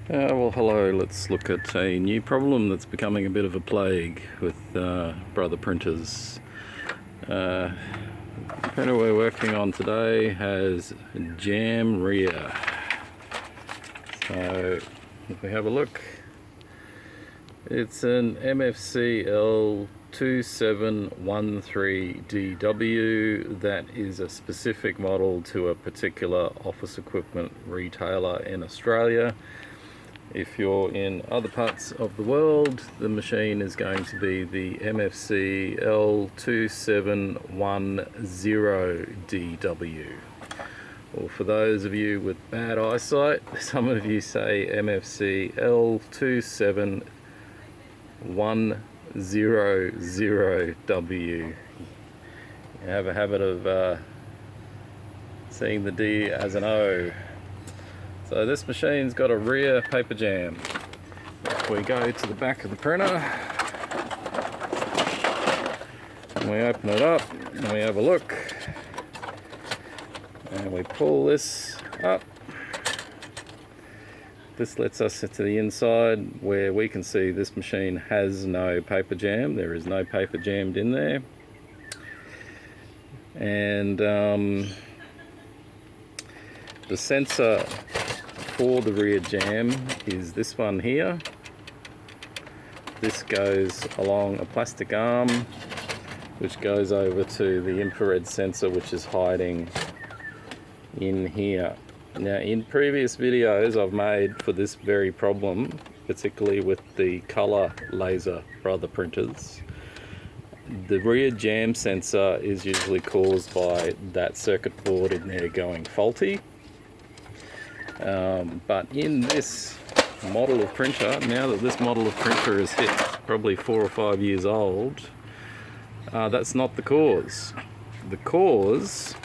Well, hello. Let's look at a new problem that's becoming a bit of a plague with brother printers. The printer we're working on today has jam rear. So if we have a look, it's an MFC L2713dw. That is a specific model to a particular office equipment retailer in Australia. If you're in other parts of the world, the machine is going to be the MFC L2710dw. Or for those of you with bad eyesight, some of you say MFC L2710dw. You have a habit of seeing the D as an O. So this machine's got a rear paper jam. If we go to the back of the printer and we open it up and we have a look and we pull this up, this lets us into the inside where we can see this machine has no paper jam. There is no paper jammed in there. And the sensor for the rear jam is this one here. This goes along a plastic arm which goes over to the infrared sensor, which is hiding in here. Now, in previous videos I've made for this very problem, particularly with the color laser brother printers, the rear jam sensor is usually caused by that circuit board in there going faulty. But in this model of printer, now that this model of printer is hit probably 4 or 5 years old, that's not the cause. The cause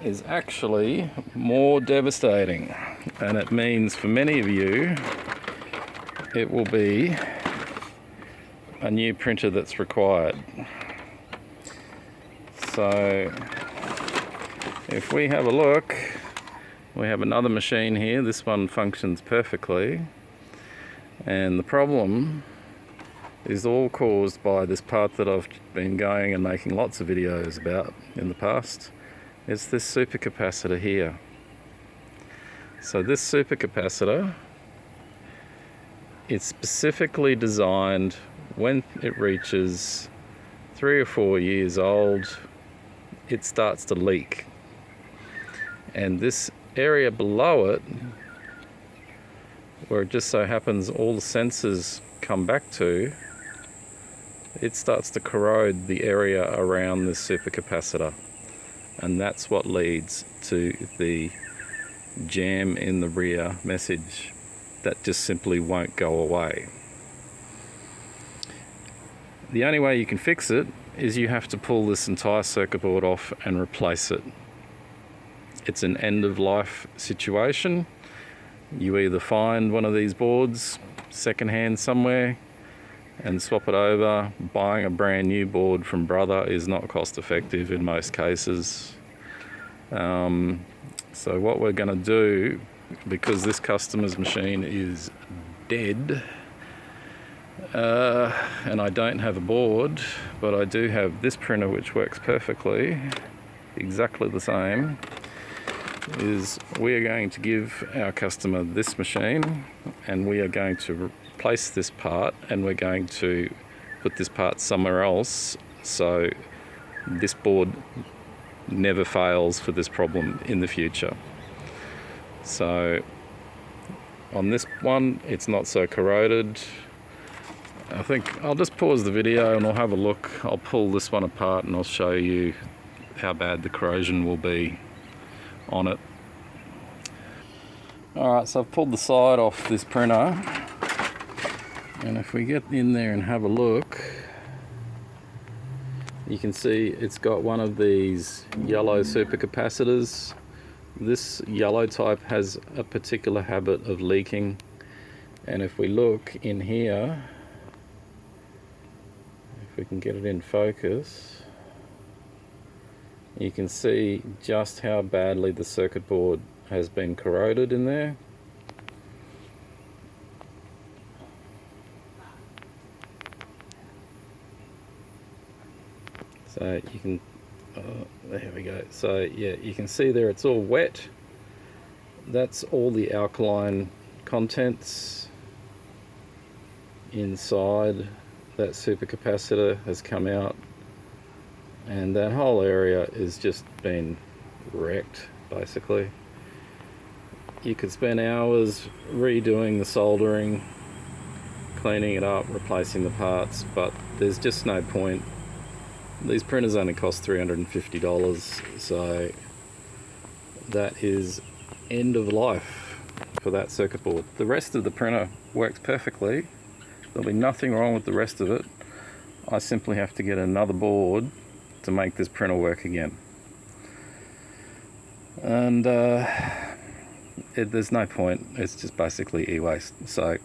is actually more devastating, and it means for many of you it will be a new printer that's required. So if we have a look, we have another machine here. This one functions perfectly, and the problem is all caused by this part that I've been going and making lots of videos about in the past. It's this supercapacitor here. So this supercapacitor, it's specifically designed when it reaches 3 or 4 years old, it starts to leak. And this area below it, where it just so happens all the sensors come back to, it starts to corrode the area around this supercapacitor, and that's what leads to the jam in the rear message that just simply won't go away. The only way you can fix it is you have to pull this entire circuit board off and replace it. It's an end-of-life situation. You either find one of these boards secondhand somewhere and swap it over. Buying a brand new board from Brother is not cost effective in most cases. So what we're going to do, because this customer's machine is dead, and I don't have a board, but I do have this printer which works perfectly, exactly the same, is we are going to give our customer this machine, and we are going to replace this part, and we're going to put this part somewhere else so this board never fails for this problem in the future. So on this one, it's not so corroded. I think I'll just pause the video and I'll have a look. I'll pull this one apart and I'll show you how bad the corrosion will be on it. Alright, so I've pulled the side off this printer, and if we get in there and have a look, you can see it's got one of these yellow supercapacitors. This yellow type has a particular habit of leaking, and if we look in here, if we can get it in focus, you can see just how badly the circuit board has been corroded in there. So you can, there we go. So yeah, you can see there it's all wet. That's all the alkaline contents inside that supercapacitor has come out, and that whole area is just been wrecked basically. You could spend hours redoing the soldering, cleaning it up, replacing the parts, but there's just no point. These printers only cost $350, so that is end of life for that circuit board. The rest of the printer works perfectly. There'll be nothing wrong with the rest of it. I simply have to get another board to make this printer work again. And there's no point. It's just basically e-waste. So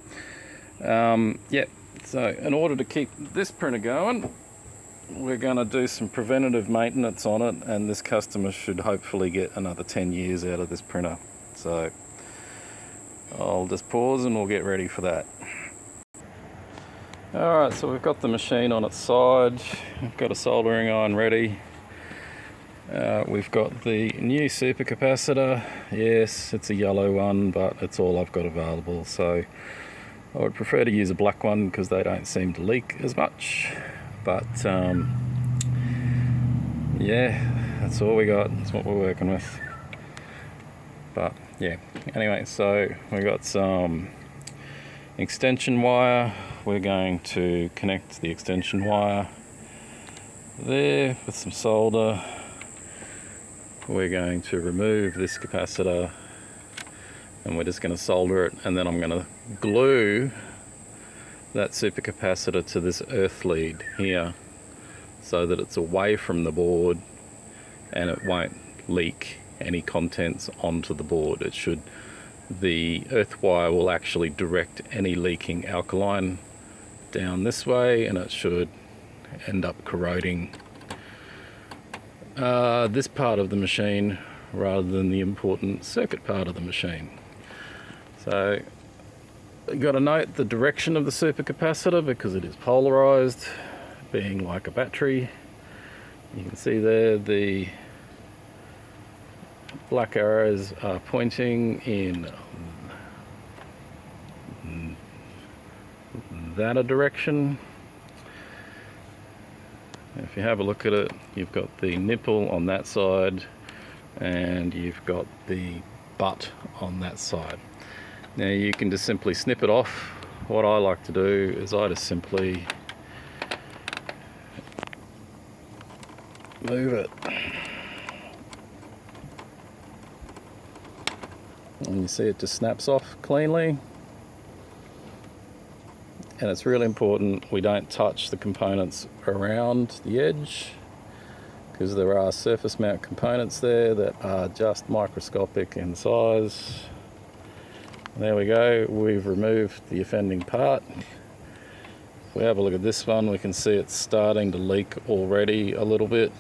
yeah, so in order to keep this printer going, we're going to do some preventative maintenance on it, and this customer should hopefully get another 10 years out of this printer. So I'll just pause and we'll get ready for that. Alright, so we've got the machine on its side, we've got a soldering iron ready. We've got the new supercapacitor. Yes, it's a yellow one, but it's all I've got available, so I would prefer to use a black one because they don't seem to leak as much. But yeah, that's all we got, that's what we're working with. But yeah, anyway, so we got some extension wire. We're going to connect the extension wire there with some solder. We're going to remove this capacitor and we're just going to solder it, and then I'm going to glue that supercapacitor to this earth lead here so that it's away from the board and it won't leak any contents onto the board. It should, the earth wire will actually direct any leaking alkaline down this way, and it should end up corroding this part of the machine rather than the important circuit part of the machine. So you've got to note the direction of the supercapacitor because it is polarized, being like a battery. You can see there the black arrows are pointing in that a direction. If you have a look at it, you've got the nipple on that side and you've got the butt on that side. Now you can just simply snip it off. What I like to do is I just simply move it, and you see it just snaps off cleanly. And it's really important we don't touch the components around the edge because there are surface mount components there that are just microscopic in size. There we go, we've removed the offending part. If we have a look at this one, we can see it's starting to leak already a little bit,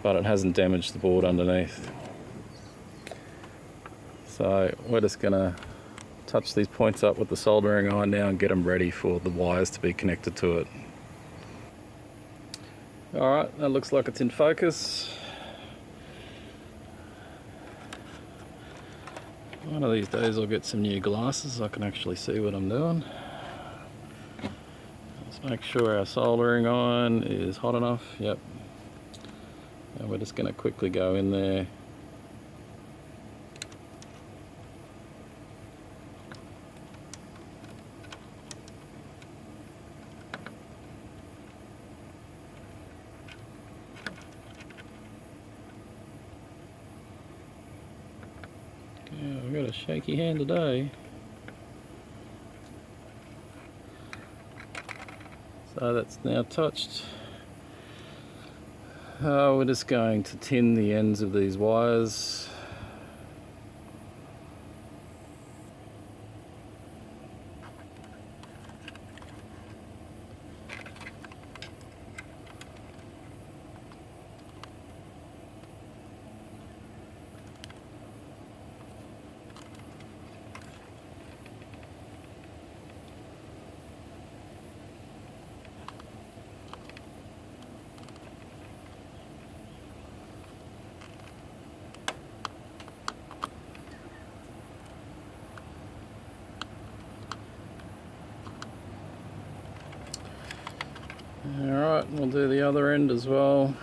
but it hasn't damaged the board underneath. So we're just going to touch these points up with the soldering iron now and get them ready for the wires to be connected to it. Alright, that looks like it's in focus. One of these days I'll get some new glasses so I can actually see what I'm doing. Let's make sure our soldering iron is hot enough. Yep. And we're just going to quickly go in there. Yeah, I've got a shaky hand today. So that's now touched. We're just going to tin the ends of these wires. other end as well.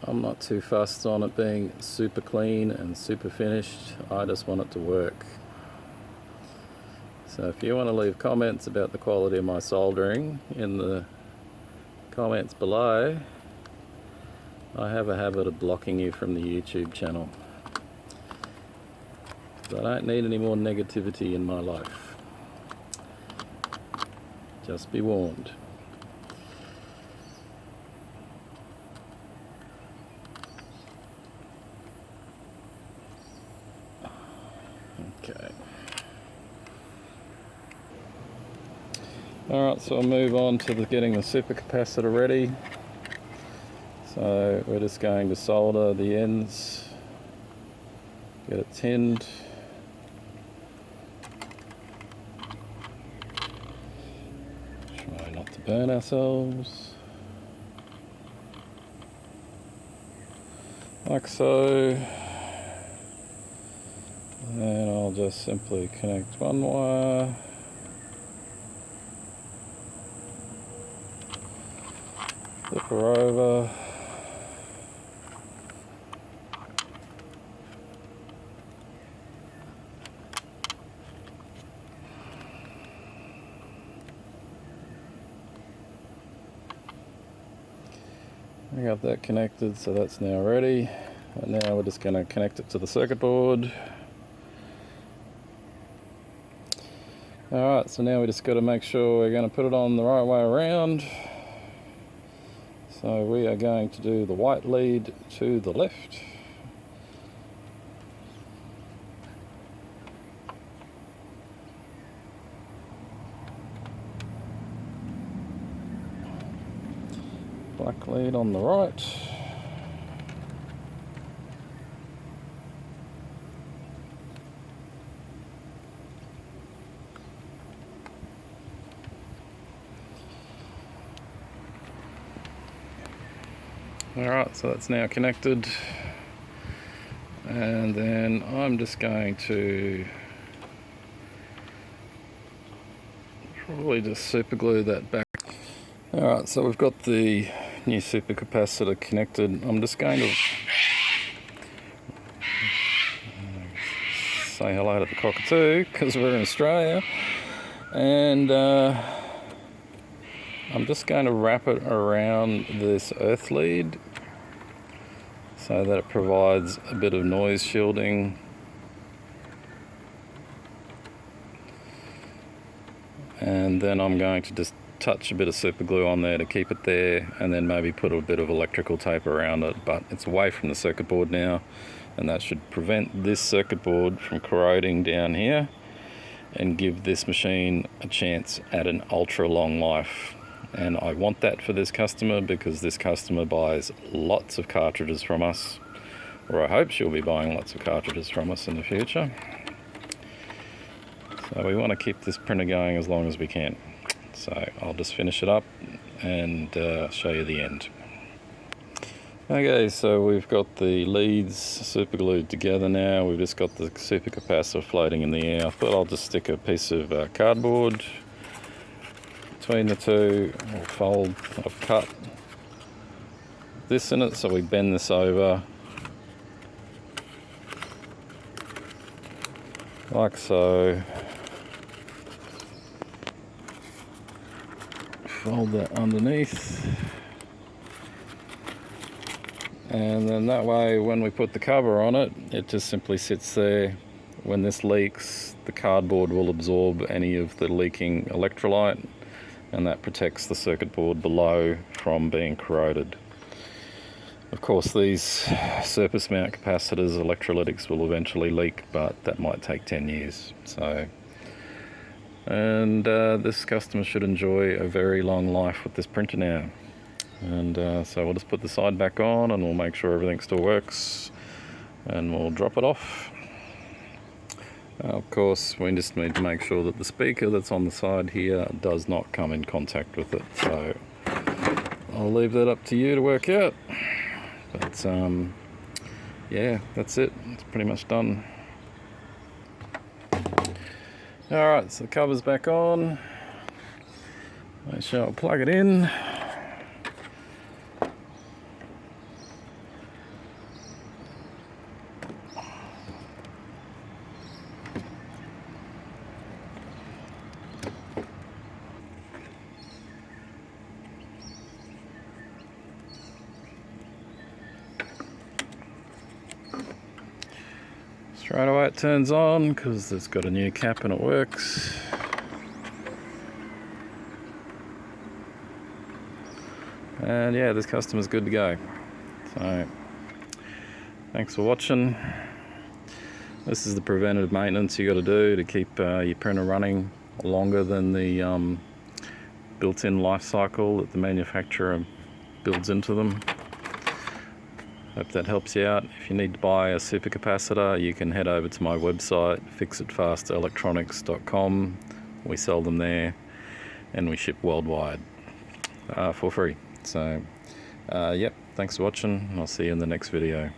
I'm not too fussed on it being super clean and super finished. I just want it to work. So if you want to leave comments about the quality of my soldering in the comments below, I have a habit of blocking you from the YouTube channel. I don't need any more negativity in my life. Just be warned. Okay. Alright, so I'll move on to getting the supercapacitor ready. So we're just going to solder the ends, get it tinned. Try not to burn ourselves. Like so. And then I'll just simply connect one wire. Flip her over. We got that connected, so that's now ready. And now we're just going to connect it to the circuit board. Alright, so now we just got to make sure we're going to put it on the right way around. So we are going to do the white lead to the left. Black lead on the right. Alright, so that's now connected, and then I'm just going to probably just super glue that back. Alright, so we've got the new supercapacitor connected. I'm just going to say hello to the cockatoo because we're in Australia, and I'm just going to wrap it around this earth lead so that it provides a bit of noise shielding. And then I'm going to just touch a bit of super glue on there to keep it there, and then maybe put a bit of electrical tape around it, but it's away from the circuit board now, and that should prevent this circuit board from corroding down here and give this machine a chance at an ultra long life. And I want that for this customer because this customer buys lots of cartridges from us, or I hope she'll be buying lots of cartridges from us in the future. So we want to keep this printer going as long as we can. So I'll just finish it up and show you the end. Okay, so we've got the leads super glued together now. We've just got the supercapacitor floating in the air. I thought I'll just stick a piece of cardboard between the two, or fold. I've cut this in it, so we bend this over like so. Fold that underneath, and then that way when we put the cover on it, it just simply sits there. When this leaks, the cardboard will absorb any of the leaking electrolyte, and that protects the circuit board below from being corroded. Of course, these surface mount capacitors, electrolytics will eventually leak, but that might take 10 years. So, and this customer should enjoy a very long life with this printer now. And so we'll just put the side back on, and we'll make sure everything still works, and we'll drop it off. Of course, we just need to make sure that the speaker that's on the side here does not come in contact with it. So I'll leave that up to you to work out. But yeah, that's it. It's pretty much done. Alright, so the cover's back on. I shall plug it in. Straight away it turns on because it's got a new cap and it works. And yeah, this customer's good to go. So, thanks for watching. This is the preventative maintenance you got to do to keep your printer running longer than the built-in life cycle that the manufacturer builds into them. Hope that helps you out. If you need to buy a supercapacitor, you can head over to my website, fixitfastelectronics.com. We sell them there and we ship worldwide for free. So, yep, thanks for watching. I'll see you in the next video.